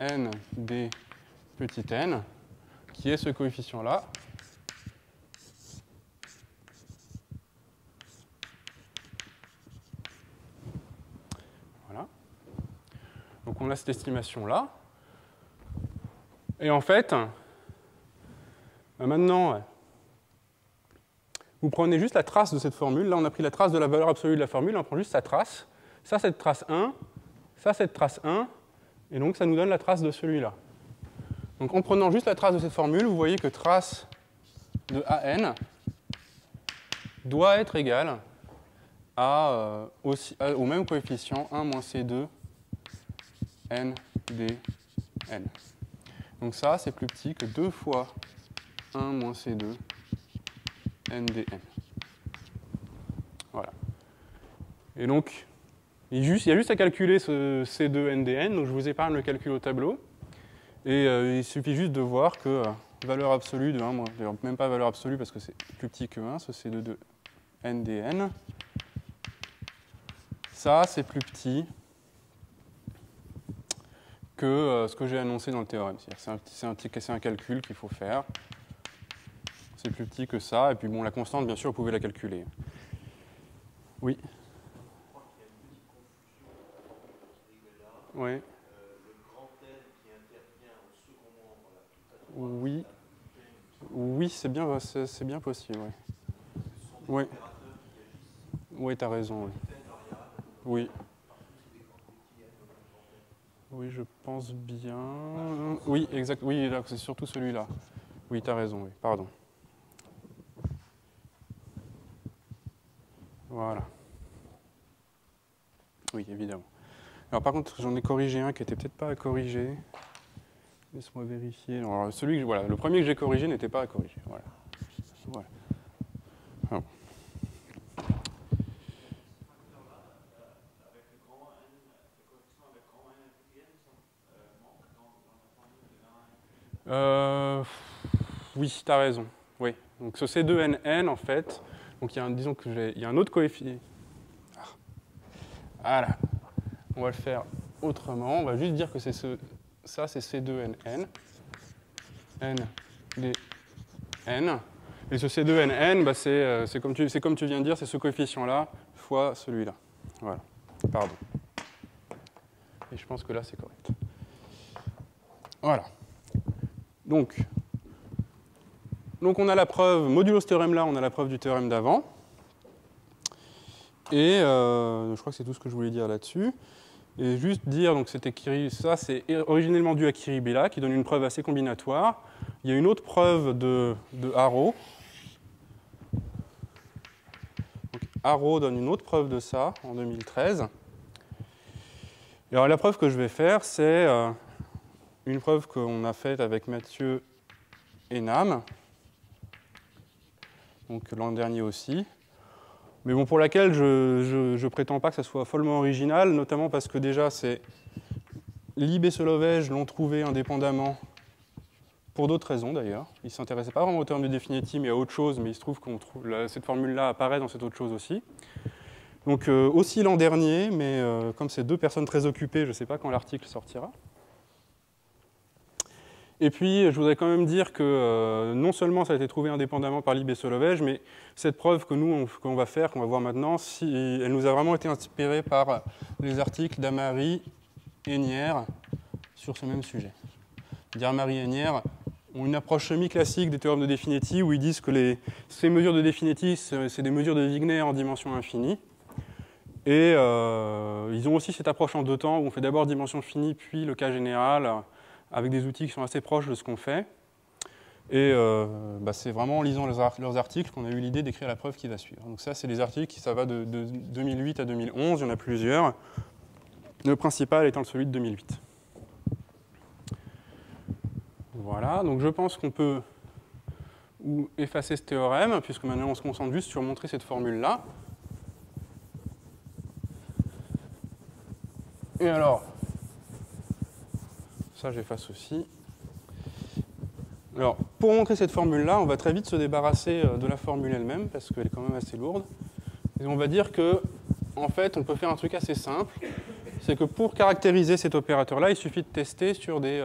n d petit n, qui est ce coefficient-là. Voilà. Donc on a cette estimation-là. Et en fait, Maintenant, vous prenez juste la trace de cette formule. Là, on a pris la trace de la valeur absolue de la formule. On prend juste sa trace. Ça, cette trace 1. Ça, cette trace 1. Et donc, ça nous donne la trace de celui-là. Donc, en prenant juste la trace de cette formule, vous voyez que trace de AN doit être égale au même coefficient 1 moins C2 n dn. Donc ça, c'est plus petit que 2 fois 1 moins C2 n dn. Voilà. Et donc, il y a juste à calculer ce C2 n dn, donc je vous épargne le calcul au tableau. Et il suffit juste de voir que valeur absolue de 1, d'ailleurs même pas valeur absolue parce que c'est plus petit que 1, ce C2 de n dn. Ça, c'est plus petit que ce que j'ai annoncé dans le théorème. C'est un calcul qu'il faut faire. C'est plus petit que ça. Et puis, bon, la constante, bien sûr, vous pouvez la calculer. Oui. Oui. Oui. Oui, c'est bien possible. Oui. Oui, tu as raison. Oui. Oui, je pense bien. Oui, exact. Oui, c'est surtout celui-là. Oui, tu as raison. Oui. Pardon. Voilà. Oui, évidemment. Alors, par contre, j'en ai corrigé un qui n'était peut-être pas à corriger. Laisse-moi vérifier. Alors, voilà, le premier que j'ai corrigé n'était pas à corriger. Voilà. Voilà. Alors. Oui, tu as raison. Oui. Donc ce C2NN, en fait, donc disons qu'il y a un autre coefficient. Voilà. On va le faire autrement. On va juste dire que ça, c'est C2NN. N, D, N. Et ce C2NN, bah, c'est comme tu viens de dire, c'est ce coefficient-là fois celui-là. Voilà. Pardon. Et je pense que là, c'est correct. Voilà. Donc on a la preuve, modulo ce théorème-là, on a la preuve du théorème d'avant. Et je crois que c'est tout ce que je voulais dire là-dessus. Et juste dire, donc ça c'est originellement dû à Kiribilla, qui donne une preuve assez combinatoire. Il y a une autre preuve de Haro. Donc, Haro donne une autre preuve de ça en 2013. Et alors la preuve que je vais faire, c'est une preuve qu'on a faite avec Mathieu et Nam, donc l'an dernier aussi. Mais bon, pour laquelle je prétends pas que ça soit follement original, notamment parce que déjà, Lib et Solovej l'ont trouvé indépendamment, pour d'autres raisons d'ailleurs. Ils ne s'intéressaient pas vraiment au théorème de Definetti, mais à autre chose, mais il se trouve qu'on trouve cette formule-là apparaît dans cette autre chose aussi. Donc aussi l'an dernier, mais comme c'est deux personnes très occupées, je ne sais pas quand l'article sortira. Et puis, je voudrais quand même dire que non seulement ça a été trouvé indépendamment par Lib et Solovej, mais cette preuve que nous, qu'on va faire, qu'on va voir maintenant, elle nous a vraiment été inspirée par les articles d'Amari et Nière sur ce même sujet. Amari et Nière ont une approche semi-classique des théorèmes de Definetti, où ils disent que ces mesures de Definetti, c'est des mesures de Wigner en dimension infinie. Et ils ont aussi cette approche en deux temps, où on fait d'abord dimension finie, puis le cas général, avec des outils qui sont assez proches de ce qu'on fait. Et c'est vraiment en lisant leurs articles qu'on a eu l'idée d'écrire la preuve qui va suivre. Donc ça, c'est des articles, ça va de 2008 à 2011, il y en a plusieurs. Le principal étant celui de 2008. Voilà, donc je pense qu'on peut effacer ce théorème, puisque maintenant on se concentre juste sur montrer cette formule-là. Et alors, ça j'efface aussi. Alors, pour montrer cette formule-là, on va très vite se débarrasser de la formule elle-même, parce qu'elle est quand même assez lourde. Et on va dire que, en fait, on peut faire un truc assez simple. C'est que pour caractériser cet opérateur-là, il suffit de tester sur des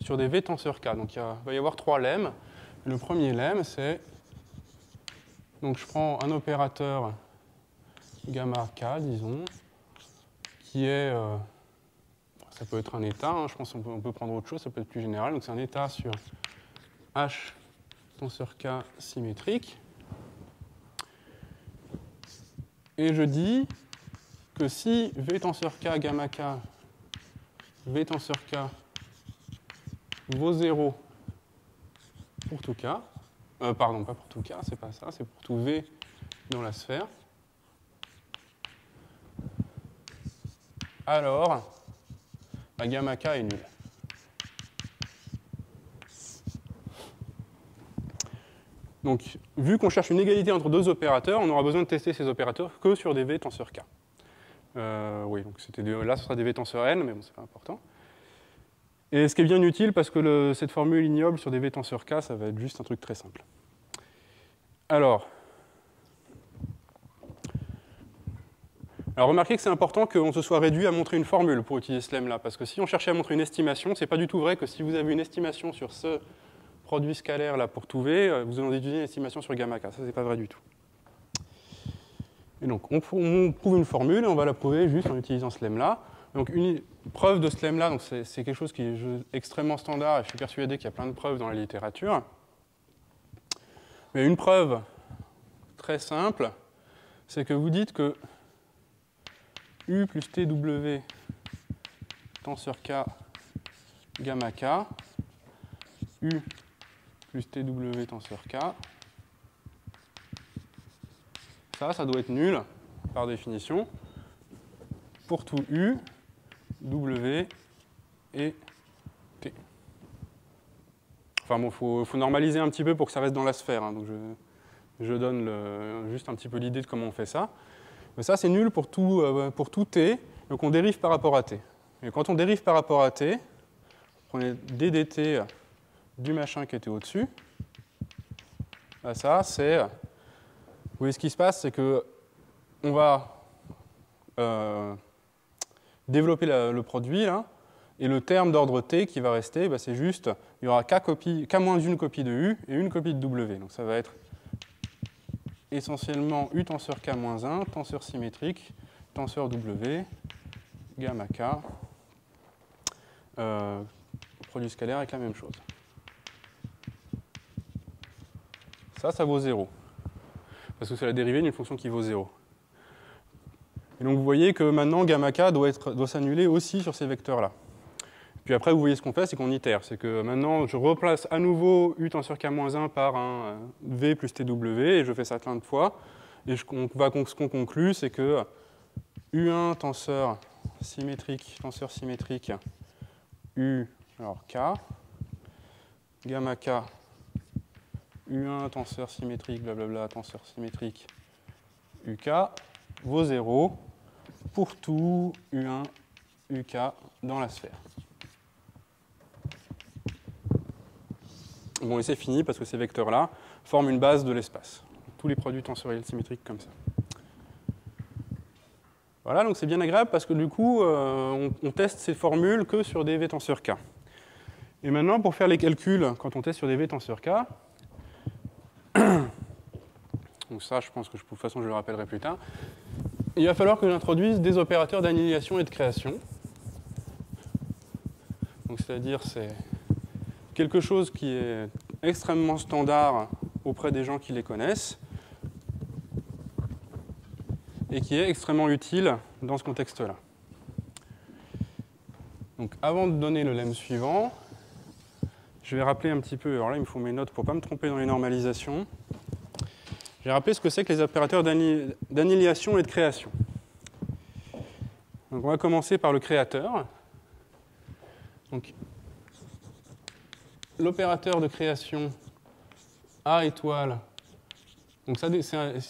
V tenseur K. Donc il va y avoir trois lemmes. Le premier lemme, c'est... Donc je prends un opérateur gamma K, disons, qui est... ça peut être un état, hein, je pense qu'on peut prendre autre chose, ça peut être plus général. Donc c'est un état sur H tenseur K symétrique. Et je dis que si V tenseur K gamma K, V tenseur K vaut 0 pour tout K, pardon, pas pour tout K, c'est pas ça, c'est pour tout V dans la sphère, alors la gamma K est nulle. Donc, vu qu'on cherche une égalité entre deux opérateurs, on aura besoin de tester ces opérateurs que sur des V tenseur K. Oui, donc là, ce sera des V tenseur N, mais bon, c'est pas important. Et ce qui est bien utile, parce que cette formule ignoble sur des V tenseur K, ça va être juste un truc très simple. Alors remarquez que c'est important qu'on se soit réduit à montrer une formule pour utiliser ce lemme-là, parce que si on cherchait à montrer une estimation, c'est pas du tout vrai que si vous avez une estimation sur ce produit scalaire là pour tout V, vous allez utiliser une estimation sur gamma K. Ça, c'est pas vrai du tout. Et donc, on prouve une formule et on va la prouver juste en utilisant ce lemme-là. Donc, une preuve de ce lemme-là, c'est quelque chose qui est extrêmement standard et je suis persuadé qu'il y a plein de preuves dans la littérature. Mais une preuve très simple, c'est que vous dites que U plus TW tenseur K gamma K, U plus TW tenseur K, ça doit être nul par définition pour tout U, W et T. Enfin bon, il faut normaliser un petit peu pour que ça reste dans la sphère, hein, donc je donne juste un petit peu l'idée de comment on fait ça. Mais ça, c'est nul pour tout T, donc on dérive par rapport à T. Et quand on dérive par rapport à T, vous prenez d dt du machin qui était au-dessus. Ça, c'est... Vous voyez, ce qui se passe, c'est qu'on va développer le produit, là, et le terme d'ordre T qui va rester, bah, c'est juste, il y aura K moins une copie de U et une copie de W. Donc ça va être essentiellement U tenseur K moins 1, tenseur symétrique, tenseur W, gamma K, produit scalaire avec la même chose. Ça vaut 0. Parce que c'est la dérivée d'une fonction qui vaut 0. Et donc vous voyez que maintenant gamma K doit s'annuler aussi sur ces vecteurs-là. Puis après, vous voyez ce qu'on fait, c'est qu'on itère. C'est que maintenant, je replace à nouveau U tenseur K-1 par un V plus TW, et je fais ça plein de fois. Et ce qu'on conclut, c'est que U1 tenseur symétrique, U, alors K, gamma K, U1 tenseur symétrique, blablabla, tenseur symétrique, UK, vaut 0 pour tout U1, UK dans la sphère. Bon, et c'est fini parce que ces vecteurs-là forment une base de l'espace. Tous les produits tensoriels symétriques comme ça. Voilà, donc c'est bien agréable parce que du coup, on teste ces formules que sur des V tenseur K. Et maintenant, pour faire les calculs, quand on teste sur des V tenseur K, donc ça, je pense que de toute façon, je le rappellerai plus tard, il va falloir que j'introduise des opérateurs d'annihilation et de création. Donc c'est-à-dire, c'est quelque chose qui est extrêmement standard auprès des gens qui les connaissent et qui est extrêmement utile dans ce contexte-là. Donc avant de donner le lemme suivant, je vais rappeler un petit peu, alors là il me faut mes notes pour ne pas me tromper dans les normalisations. Je vais rappeler ce que c'est que les opérateurs d'annihilation et de création. Donc on va commencer par le créateur. Donc l'opérateur de création A étoile, donc ça,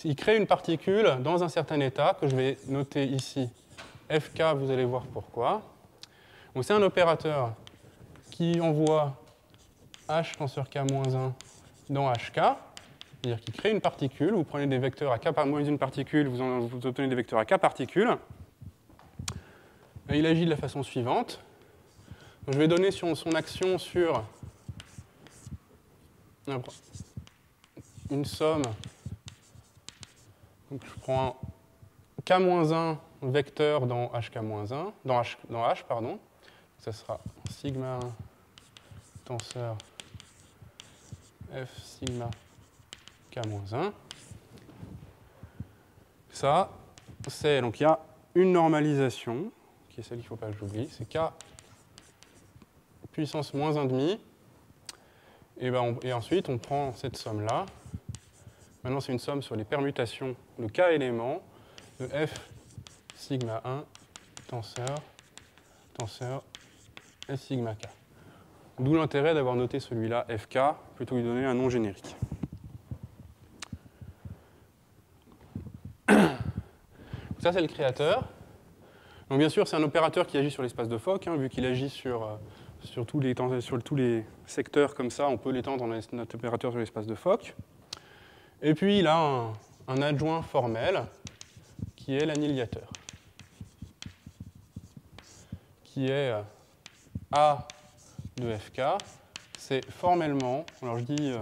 il crée une particule dans un certain état que je vais noter ici. FK, vous allez voir pourquoi. Donc c'est un opérateur qui envoie H tenseur K-1 dans HK, c'est-à-dire qu'il crée une particule. Vous prenez des vecteurs à K par moins une particule, vous obtenez des vecteurs à K particules. Et il agit de la façon suivante. Donc je vais donner son action sur une somme. Donc je prends K-1 vecteur dans HK-1, dans H, pardon. Ça sera sigma tenseur F sigma K-1. Ça, c'est, donc il y a une normalisation, qui est celle qu'il ne faut pas que j'oublie, c'est K puissance moins 1,5. Et ensuite, on prend cette somme-là. Maintenant, c'est une somme sur les permutations de K éléments de F sigma 1 tenseur S sigma K. D'où l'intérêt d'avoir noté celui-là FK plutôt que de donner un nom générique. Ça, c'est le créateur. Donc, bien sûr, c'est un opérateur qui agit sur l'espace de Fock, hein, vu qu'il agit sur tous les secteurs comme ça, on peut l'étendre en notre opérateur sur l'espace de Fock. Et puis, il a un adjoint formel qui est l'annihilateur, qui est A de FK. C'est formellement, alors je dis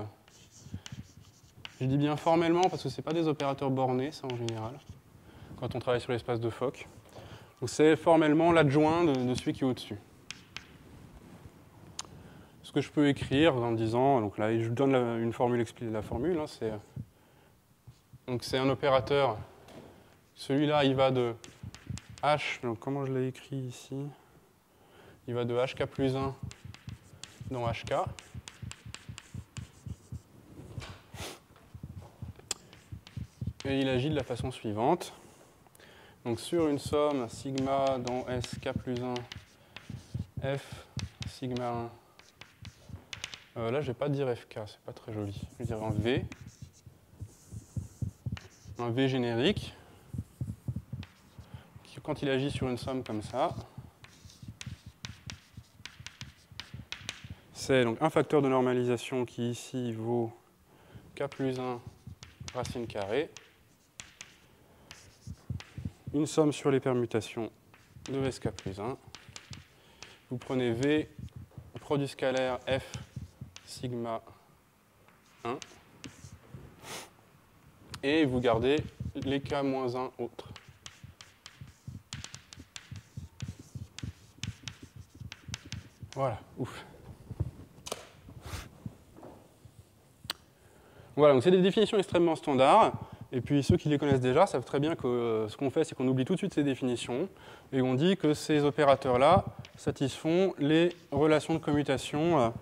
bien formellement parce que ce n'est pas des opérateurs bornés, ça en général, quand on travaille sur l'espace de Fock. Donc c'est formellement l'adjoint de celui qui est au-dessus. Ce que je peux écrire en disant, donc là je donne une formule, la formule, hein, c'est un opérateur, celui-là il va de H, donc comment je l'ai écrit ici, il va de HK plus 1 dans HK. Et il agit de la façon suivante. Donc sur une somme sigma dans SK plus 1, F sigma 1, là je ne vais pas dire FK, c'est pas très joli, je vais dire un V générique, qui quand il agit sur une somme comme ça, c'est donc un facteur de normalisation qui ici vaut K plus 1 racine carrée, une somme sur les permutations de SK plus 1. Vous prenez V, produit scalaire F sigma 1, et vous gardez les K-1 autres. Voilà, ouf. Voilà, donc c'est des définitions extrêmement standards. Et puis ceux qui les connaissent déjà savent très bien que ce qu'on fait, c'est qu'on oublie tout de suite ces définitions et on dit que ces opérateurs-là satisfont les relations de commutation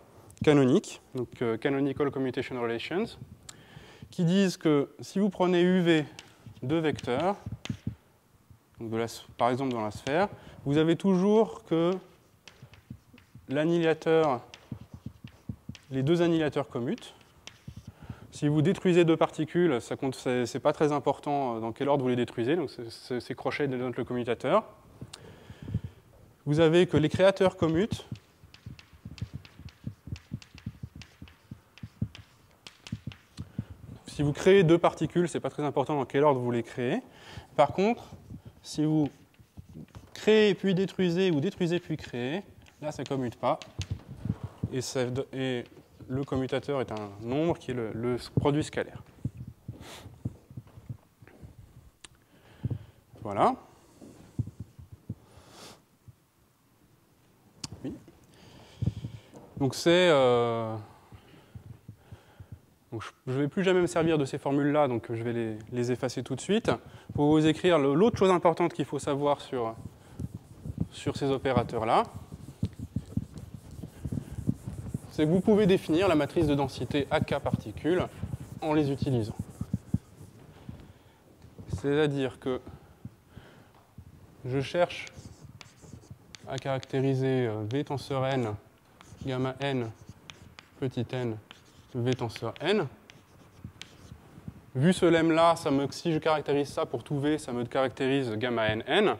canoniques, donc Canonical Commutation Relations, qui disent que si vous prenez UV deux vecteurs, donc par exemple dans la sphère, vous avez toujours que l'annihilateur, les deux annihilateurs commutent. Si vous détruisez deux particules, ce n'est pas très important dans quel ordre vous les détruisez, donc ces crochets dénotent le commutateur. Vous avez que les créateurs commutent. Si vous créez deux particules, ce n'est pas très important dans quel ordre vous les créez. Par contre, si vous créez puis détruisez ou détruisez puis créez, là ça ne commute pas. Et le commutateur est un nombre qui est le produit scalaire. Voilà. Oui. Donc donc je ne vais plus jamais me servir de ces formules-là, donc je vais les effacer tout de suite. Pour vous écrire l'autre chose importante qu'il faut savoir sur ces opérateurs-là, c'est que vous pouvez définir la matrice de densité AK particules en les utilisant. C'est-à-dire que je cherche à caractériser V tenseur n, gamma n, petit n, V tenseur n. Vu ce lemme-là, si je caractérise ça pour tout V, ça me caractérise gamma n, n.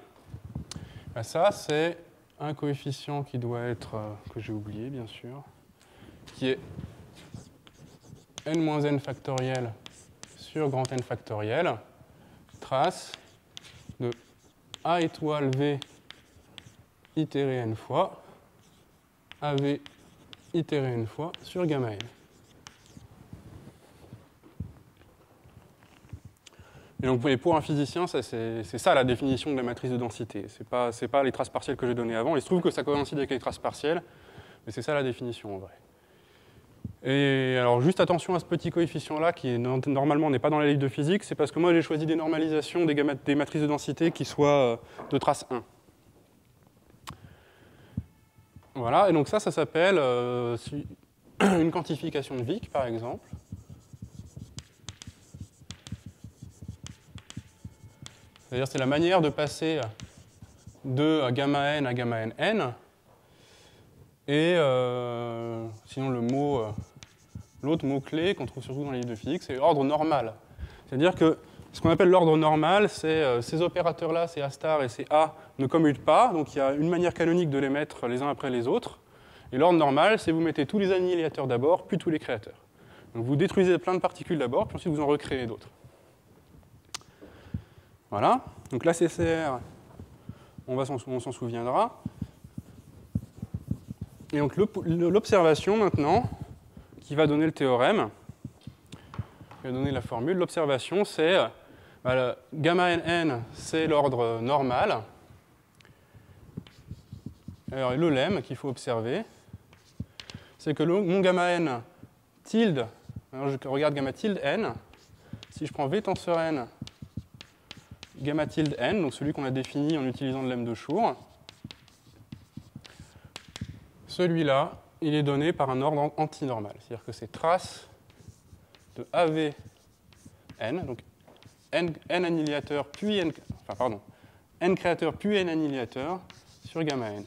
Ben ça, c'est un coefficient qui doit être, que j'ai oublié bien sûr, qui est n-n factoriel sur grand N factoriel, trace de A étoile V itéré n fois, AV itéré n fois sur gamma n. Et donc, pour un physicien, c'est ça la définition de la matrice de densité. C'est pas les traces partielles que j'ai données avant. Il se trouve que ça coïncide avec les traces partielles, mais c'est ça la définition en vrai. Et alors juste attention à ce petit coefficient-là qui normalement n'est pas dans la livre de physique, c'est parce que moi j'ai choisi des normalisations des matrices de densité qui soient de trace 1. Voilà, et donc ça s'appelle une quantification de Wick par exemple. C'est-à-dire c'est la manière de passer de gamma n à gamma n n. Et sinon l'autre mot-clé qu'on trouve surtout dans les livres de physique, c'est l'ordre normal. C'est-à-dire que ce qu'on appelle l'ordre normal, c'est ces opérateurs-là, ces A star et ces A, ne commutent pas, donc il y a une manière canonique de les mettre les uns après les autres. Et l'ordre normal, c'est vous mettez tous les annihilateurs d'abord, puis tous les créateurs. Donc vous détruisez plein de particules d'abord, puis ensuite vous en recréez d'autres. Voilà, donc la CCR, on s'en souviendra. Et donc l'observation maintenant, qui va donner le théorème, qui va donner la formule, l'observation c'est gamma n, c'est l'ordre normal. Alors le lemme qu'il faut observer, c'est que mon gamma n tilde, alors je regarde gamma tilde n, si je prends v tenseur n, gamma tilde n, donc celui qu'on a défini en utilisant le lemme de Schur, celui-là, il est donné par un ordre antinormal. C'est-à-dire que c'est trace de AV n, donc n annihilateur puis n, enfin pardon, n créateur puis n annihilateur sur gamma n.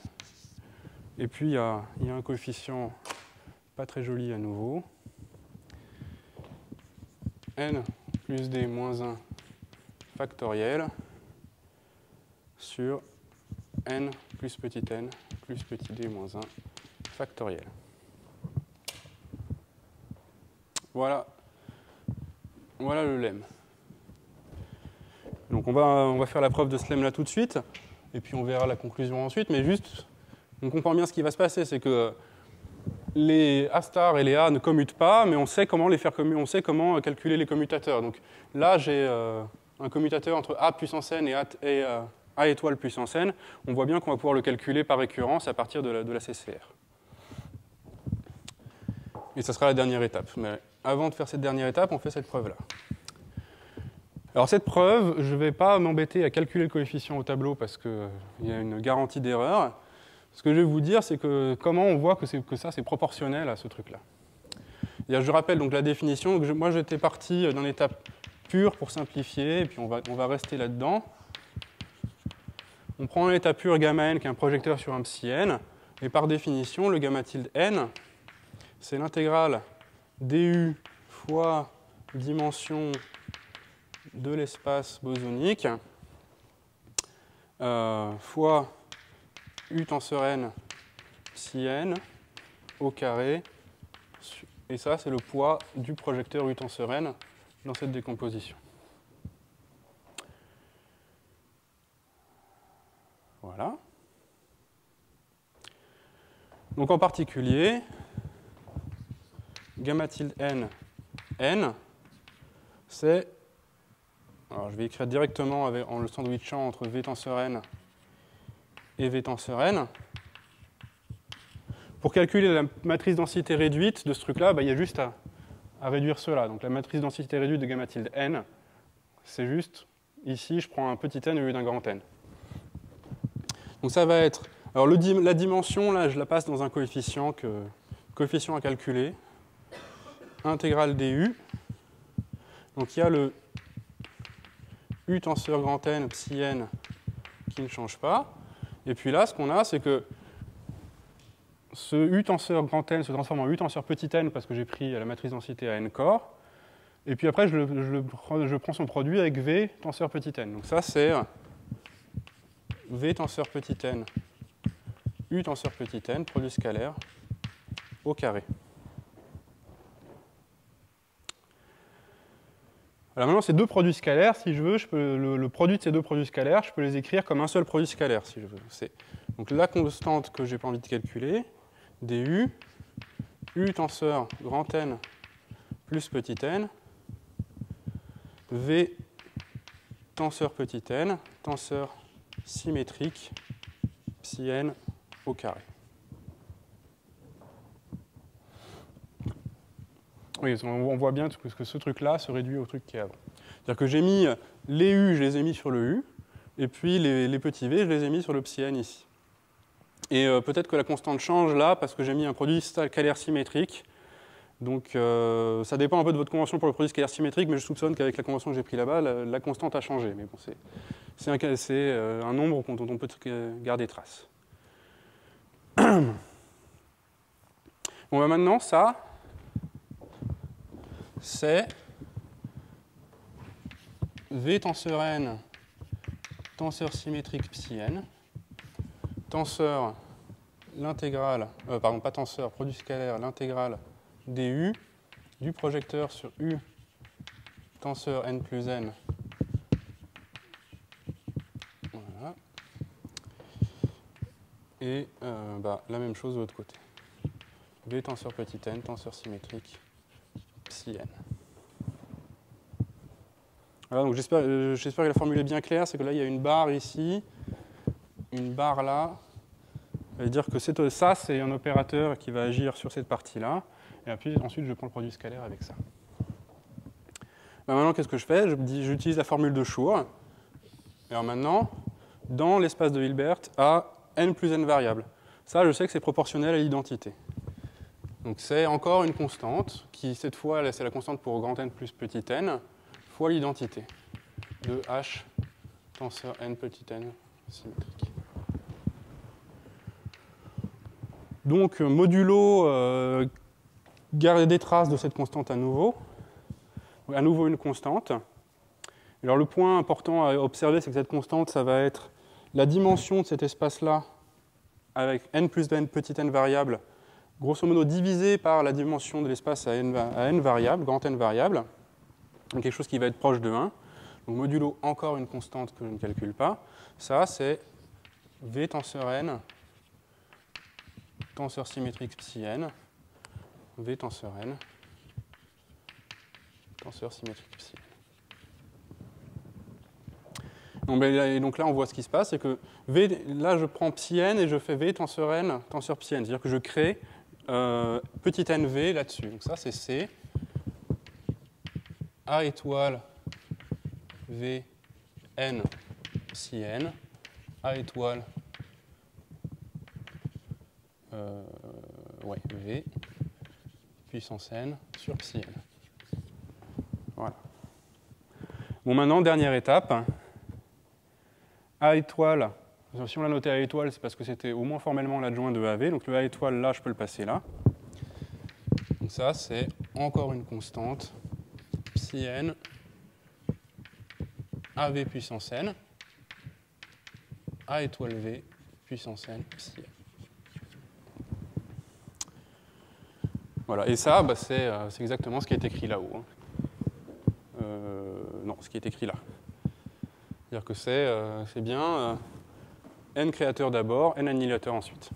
Et puis il y a un coefficient pas très joli à nouveau. N plus d moins 1 factoriel sur n plus petit d moins 1 factoriel. Voilà le lemme. Donc on va faire la preuve de ce lemme là tout de suite, et puis on verra la conclusion ensuite, mais juste, on comprend bien ce qui va se passer, c'est que les A star et les A ne commutent pas, mais on sait comment les faire commuter, on sait comment calculer les commutateurs. Donc là, j'ai un commutateur entre A puissance n et A étoile puissance n. On voit bien qu'on va pouvoir le calculer par récurrence à partir de la CCR. Et ça sera la dernière étape. Mais avant de faire cette dernière étape, on fait cette preuve-là. Alors cette preuve, je ne vais pas m'embêter à calculer le coefficient au tableau parce qu'il y a une garantie d'erreur. Ce que je vais vous dire, c'est que comment on voit que ça, c'est proportionnel à ce truc-là. Je rappelle donc la définition. Moi, j'étais parti d'un étape pure pour simplifier, et puis on va rester là-dedans. On prend un état pur gamma n qui est un projecteur sur un psi n, et par définition, le gamma tilde n, c'est l'intégrale du fois dimension de l'espace bosonique fois u tenseur n psi n au carré, et ça c'est le poids du projecteur u tenseur n dans cette décomposition. Voilà. Donc en particulier, gamma tilde n, c'est, alors je vais écrire directement en le sandwichant entre v tenseur n et v tenseur n. Pour calculer la matrice densité réduite de ce truc-là, il y a juste à réduire cela. Donc la matrice densité réduite de gamma tilde n, c'est juste, ici je prends un petit n au lieu d'un grand n. Donc ça va être, alors la dimension, là je la passe dans un coefficient à calculer, intégrale du. Donc il y a le u tenseur grand n psi n qui ne change pas. Et puis là, ce qu'on a, c'est que ce u tenseur grand n se transforme en u tenseur petit n parce que j'ai pris la matrice densité à n corps. Et puis après, je prends son produit avec v tenseur petit n. Donc ça, c'est v tenseur petit n, u tenseur petit n, produit scalaire, au carré. Alors maintenant, ces deux produits scalaires, si je veux, le produit de ces deux produits scalaires, je peux les écrire comme un seul produit scalaire, si je veux. C'est donc la constante que je n'ai pas envie de calculer, du, u tenseur grand N plus petit n, v tenseur petit n, tenseur symétrique psi n au carré. Oui, on voit bien que ce truc-là se réduit au truc qui est avant. C'est-à-dire que j'ai mis les U, je les ai mis sur le U, et puis les petits V, je les ai mis sur le psi n ici. Et peut-être que la constante change là, parce que j'ai mis un produit scalaire symétrique. Donc ça dépend un peu de votre convention pour le produit scalaire symétrique, mais je soupçonne qu'avec la convention que j'ai pris là-bas, la constante a changé. Mais bon, c'est un nombre dont on peut garder trace. Bon, bah maintenant, ça, c'est V tenseur n, tenseur symétrique psi n, tenseur, l'intégrale, pardon, pas tenseur, produit scalaire, l'intégrale du du projecteur sur U, tenseur n plus n. Voilà. Et la même chose de l'autre côté. V tenseur petit n, tenseur symétrique, psi n. Voilà, donc j'espère que la formule est bien claire, c'est que là il y a une barre ici, une barre là. Ça veut dire que ça c'est un opérateur qui va agir sur cette partie-là, et puis ensuite je prends le produit scalaire avec ça. Maintenant qu'est-ce que je fais? J'utilise la formule de Schur. Alors maintenant, dans l'espace de Hilbert, à n plus n variables. Ça je sais que c'est proportionnel à l'identité. Donc c'est encore une constante, qui cette fois, c'est la constante pour grand n plus petit n, fois l'identité de h tenseur n petit n symétrique. Donc modulo, garder des traces de cette constante à nouveau une constante. Alors le point important à observer, c'est que cette constante, ça va être la dimension de cet espace-là, avec n plus n petit n variables, grosso modo divisé par la dimension de l'espace à n variables, grand n variables, donc quelque chose qui va être proche de 1. Donc modulo encore une constante que je ne calcule pas. Ça, c'est V tenseur n, tenseur symétrique psi n, V tenseur n, tenseur symétrique psi n. Donc là, on voit ce qui se passe, c'est que V, là, je prends psi n et je fais V tenseur n, tenseur psi n. C'est-à-dire que je crée petit nv là-dessus. Donc ça, c'est C. A étoile V n psi n. A étoile V puissance n sur psi n. Voilà. Bon, maintenant, dernière étape. A étoile, si on l'a noté A étoile, c'est parce que c'était au moins formellement l'adjoint de AV. Donc le A étoile, là, je peux le passer là. Donc ça, c'est encore une constante. Psi n, AV puissance n, A étoile V puissance n, psi n. Voilà, et ça, c'est exactement ce qui est écrit là-haut. Non, ce qui est écrit là. C'est-à-dire que c'est bien n créateur d'abord, n annihilateur ensuite.